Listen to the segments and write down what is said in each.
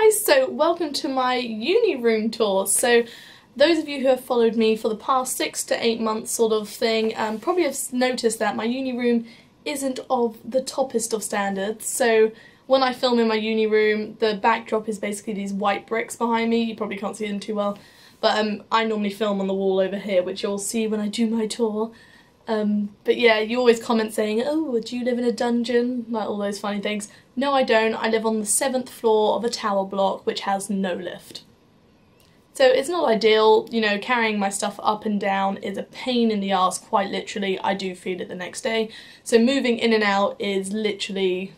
Hi guys, so welcome to my uni room tour. So those of you who have followed me for the past 6 to 8 months sort of thing probably have noticed that my uni room isn't of the toppest of standards. So when I film in my uni room, the backdrop is basically these white bricks behind me. You probably can't see them too well, but I normally film on the wall over here, which you'll see when I do my tour. But yeah, you always comment saying, oh, do you live in a dungeon? Like all those funny things. No, I don't. I live on the 7th floor of a tower block which has no lift. So it's not ideal, you know, carrying my stuff up and down is a pain in the arse, quite literally. I do feel it the next day. So moving in and out is literally,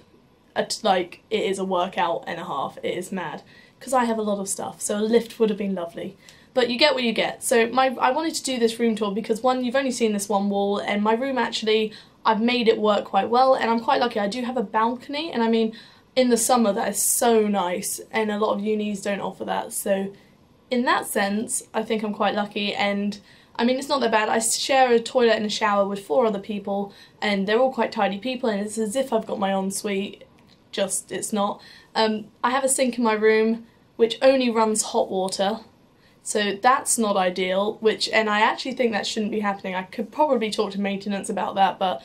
it is a workout and a half. It is mad. Because I have a lot of stuff, so a lift would have been lovely. But you get what you get. So I wanted to do this room tour because one, you've only seen this one wall, and my room actually, I've made it work quite well, and I'm quite lucky. I do have a balcony, and I mean, in the summer that is so nice, and a lot of unis don't offer that. So in that sense, I think I'm quite lucky, and I mean, it's not that bad. I share a toilet and a shower with 4 other people, and they're all quite tidy people, and it's as if I've got my own suite, just it's not. I have a sink in my room, which only runs hot water. So that's not ideal, and I actually think that shouldn't be happening. I could probably talk to maintenance about that, but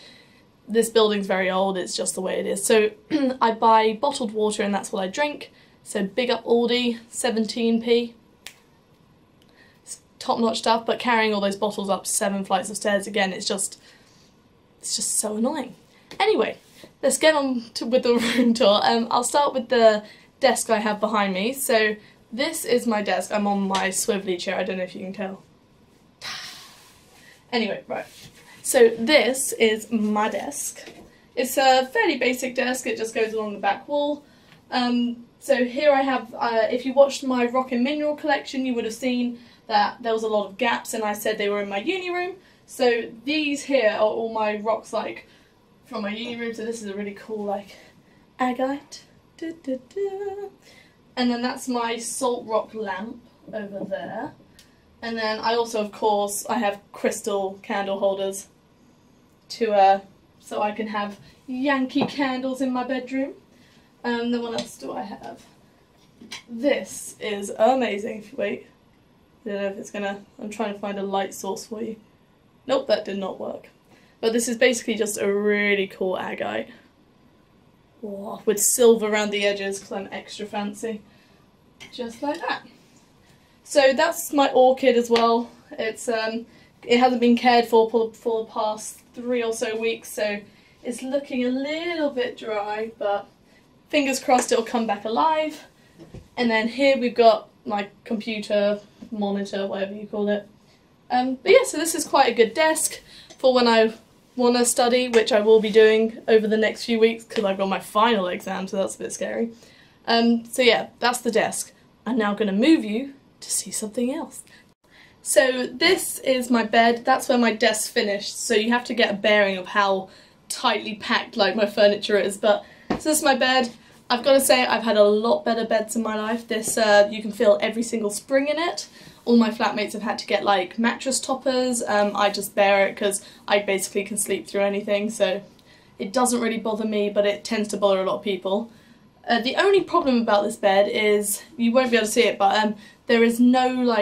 this building's very old, it's just the way it is. So I buy bottled water and that's what I drink. So big up Aldi, 17p. It's top-notch stuff, but carrying all those bottles up 7 flights of stairs again, it's just so annoying. Anyway, let's get on with the room tour. I'll start with the desk I have behind me. So this is my desk. I'm on my swivelly chair, I don't know if you can tell. Anyway, right. So this is my desk. It's a fairly basic desk, it just goes along the back wall. So here I have, if you watched my rock and mineral collection, you would have seen that there was a lot of gaps and I said they were in my uni room. So these here are all my rocks from my uni room. So this is a really cool agate. And then that's my salt rock lamp over there. And then I also, of course, I have crystal candle holders to so I can have Yankee candles in my bedroom. Then what else do I have? This is amazing. Wait, I don't know if it's gonna. I'm trying to find a light source for you. Nope, that did not work. But this is basically just a really cool agate. Whoa, with silver around the edges because I'm extra fancy. Just like that. So that's my orchid as well. It's it hasn't been cared for the past 3 or so weeks, so it's looking a little bit dry, but fingers crossed it'll come back alive. And then here we've got my computer, monitor, whatever you call it. But yeah, so this is quite a good desk for when I want to study, which I will be doing over the next few weeks because I've got my final exam, so that's a bit scary. So yeah, that's the desk. I'm now going to move you to see something else. So this is my bed. That's where my desk finished, so you have to get a bearing of how tightly packed my furniture is. But so this is my bed. I've got to say I've had a lot better beds in my life. This you can feel every single spring in it. All my flatmates have had to get mattress toppers. I just bear it because I basically can sleep through anything, so it doesn't really bother me, but it tends to bother a lot of people. The only problem about this bed is, you won't be able to see it, but there is no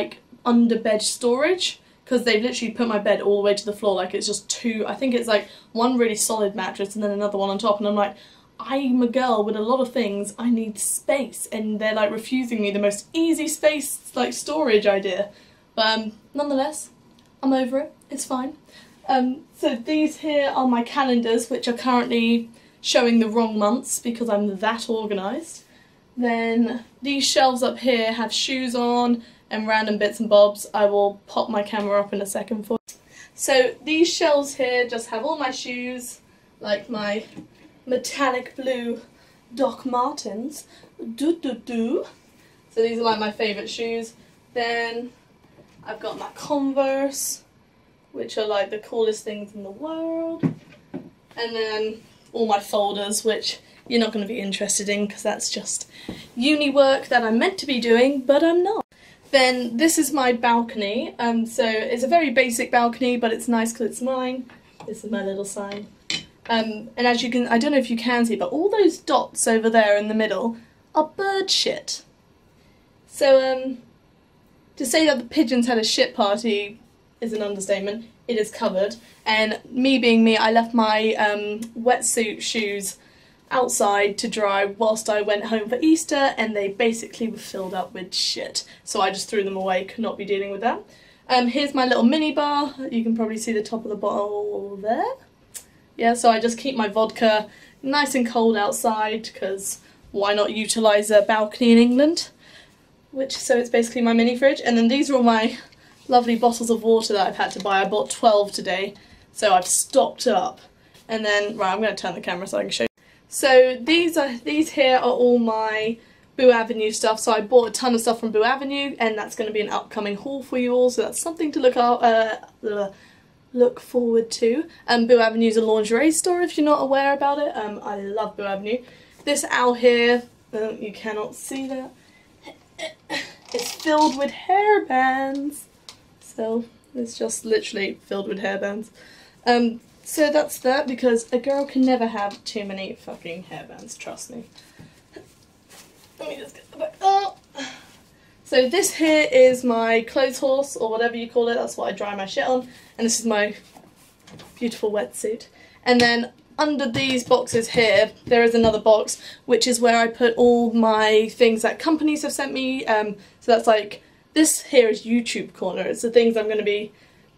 under bed storage because they've literally put my bed all the way to the floor. It's just two, I think it's one really solid mattress and then another one on top, and I'm a girl with a lot of things, I need space, and they're refusing me the most easy space storage idea. But nonetheless, I'm over it, it's fine. So these here are my calendars, which are currently showing the wrong months because I'm that organised. Then these shelves up here have shoes on and random bits and bobs. I will pop my camera up in a second for you. So these shelves here just have all my shoes, like my metallic blue Doc Martens. So these are my favourite shoes. Then I've got my Converse, which are the coolest things in the world. And then all my folders, which you're not going to be interested in because that's just uni work that I'm meant to be doing, but I'm not. Then this is my balcony. So it's a very basic balcony, but it's nice because it's mine. This is my little sign. And as you can, I don't know if you can see, but all those dots over there in the middle are bird shit. So to say that the pigeons had a shit party is an understatement. It is covered, and me being me, I left my wetsuit shoes outside to dry whilst I went home for Easter, and they basically were filled up with shit. So I just threw them away, could not be dealing with that. Here's my little mini bar. You can probably see the top of the bottle there. Yeah, so I just keep my vodka nice and cold outside, because why not utilise a balcony in England? So it's basically my mini fridge. And then these are all my lovely bottles of water that I've had to buy. I bought 12 today, so I've stocked up. And then, right, I'm going to turn the camera so I can show you. So these here are all my Boo Avenue stuff. So I bought a ton of stuff from Boo Avenue, and that's going to be an upcoming haul for you all. So that's something to look forward to. Boo Avenue is a lingerie store if you're not aware about it. I love Boo Avenue. This owl here, you cannot see that. It's filled with hairbands. So it's just literally filled with hairbands. So that's that, because a girl can never have too many fucking hairbands, trust me. Let me just get the back. Oh. So this here is my clothes horse, or whatever you call it. That's what I dry my shit on. And this is my beautiful wetsuit. And then under these boxes here, there is another box, which is where I put all my things that companies have sent me. So that's like, this here is YouTube corner. It's the things I'm going to be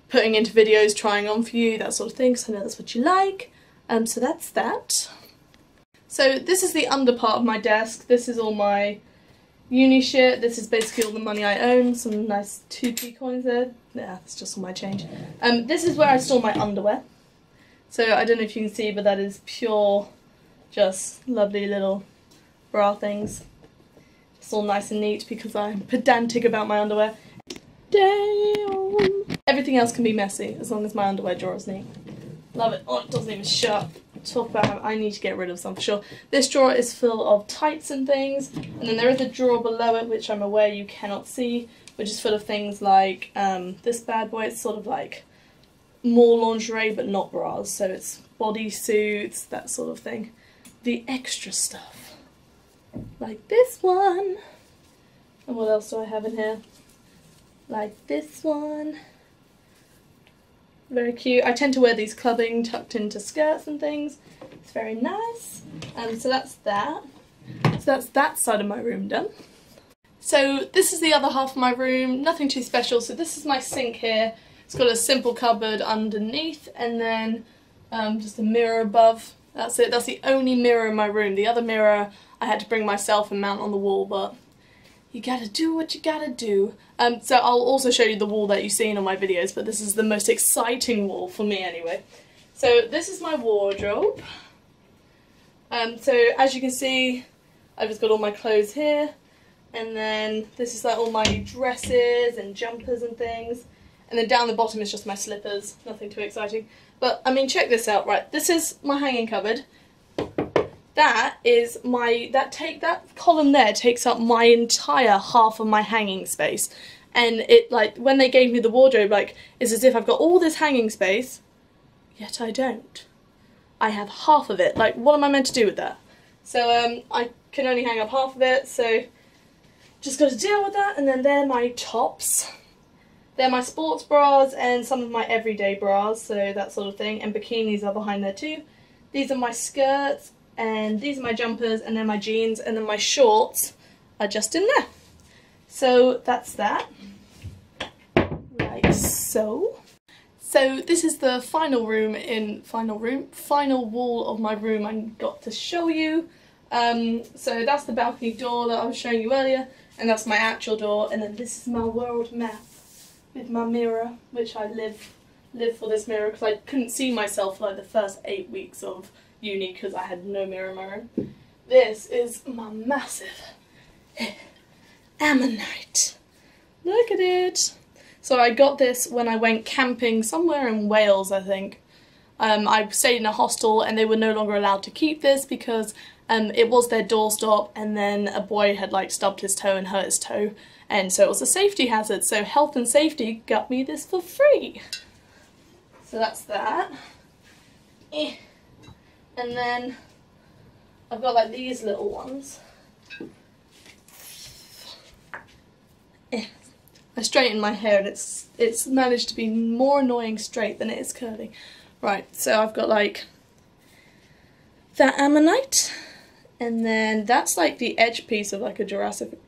putting into videos, trying on for you, that sort of thing, because I know that's what you like. So that's that. So this is the under part of my desk. This is all my uni shit. This is basically all the money I own. Some nice 2p coins there. Yeah, that's just all my change. This is where I store my underwear. So I don't know if you can see, but that is pure, just lovely little bra things. It's all nice and neat because I'm pedantic about my underwear. Damn! Everything else can be messy as long as my underwear drawer is neat. Love it. Oh, it doesn't even shut. Talk about how I need to get rid of some for sure. This drawer is full of tights and things, and then there is a drawer below it which I'm aware you cannot see, which is full of things like this bad boy. It's sort of like more lingerie but not bras, so it's bodysuits, that sort of thing. The extra stuff, like this one. And what else do I have in here? Like this one. Very cute. I tend to wear these clubbing tucked into skirts and things. It's very nice. So that's that. So that's that side of my room done. So this is the other half of my room. Nothing too special. So this is my sink here. It's got a simple cupboard underneath, and then just a mirror above. That's it. That's the only mirror in my room. The other mirror I had to bring myself and mount on the wall, but you gotta do what you gotta do. So I'll also show you the wall that you've seen on my videos, but this is the most exciting wall for me anyway. So this is my wardrobe. So as you can see, I've just got all my clothes here, and then this is like all my dresses and jumpers and things, and then down the bottom is just my slippers, nothing too exciting. But I mean, check this out, right? This is my hanging cupboard. That is my, that column there takes up my entire half of my hanging space. And it, like, when they gave me the wardrobe, like, it's as if I've got all this hanging space, yet I don't. I have half of it. Like, what am I meant to do with that? So, I can only hang up half of it, so just got to deal with that. And then they're my tops. They're my sports bras and some of my everyday bras, so that sort of thing. And bikinis are behind there too. These are my skirts. And these are my jumpers, and then my jeans, and then my shorts are just in there. So that's that. Like so. So this is the final wall of my room I got to show you. So that's the balcony door that I was showing you earlier, and that's my actual door, and then this is my world map with my mirror, which I live for this mirror because I couldn't see myself for like the first 8 weeks of uni because I had no mirror in my room. This is my massive ammonite. Look at it. So I got this when I went camping somewhere in Wales, I think. I stayed in a hostel and they were no longer allowed to keep this because it was their doorstop, and then a boy had like stubbed his toe and hurt his toe, and so it was a safety hazard. So health and safety got me this for free. So that's that. And then I've got like these little ones. I straightened my hair and it's managed to be more annoying straight than it is curly. Right, so I've got like that ammonite, and then that's like the edge piece of like a Jurassic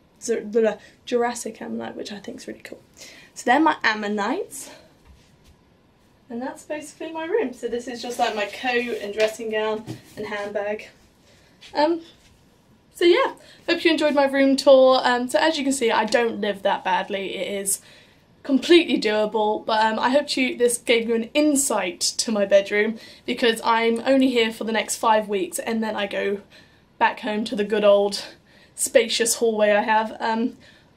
ammonite, which I think is really cool. So they're my ammonites, and that's basically my room. So this is just like my coat and dressing gown and handbag. So yeah, hope you enjoyed my room tour. So as you can see, I don't live that badly. It is completely doable, but I hope this gave you an insight to my bedroom, because I'm only here for the next 5 weeks and then I go back home to the good old spacious hallway I have.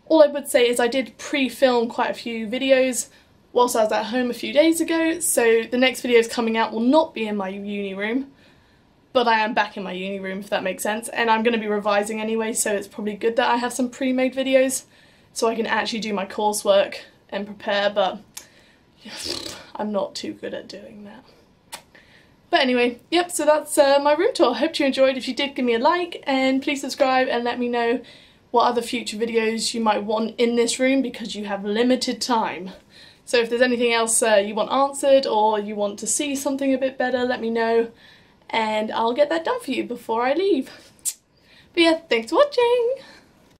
All I would say is I did pre-film quite a few videos whilst I was at home a few days ago, so the next videos coming out will not be in my uni room, but I am back in my uni room, if that makes sense, and I'm going to be revising anyway, so it's probably good that I have some pre-made videos so I can actually do my coursework and prepare, but I'm not too good at doing that. But anyway, yep, so that's my room tour. Hope you enjoyed. If you did, give me a like, and please subscribe and let me know what other future videos you might want in this room, because you have limited time. So if there's anything else you want answered, or you want to see something a bit better, let me know, and I'll get that done for you before I leave. But yeah, thanks for watching!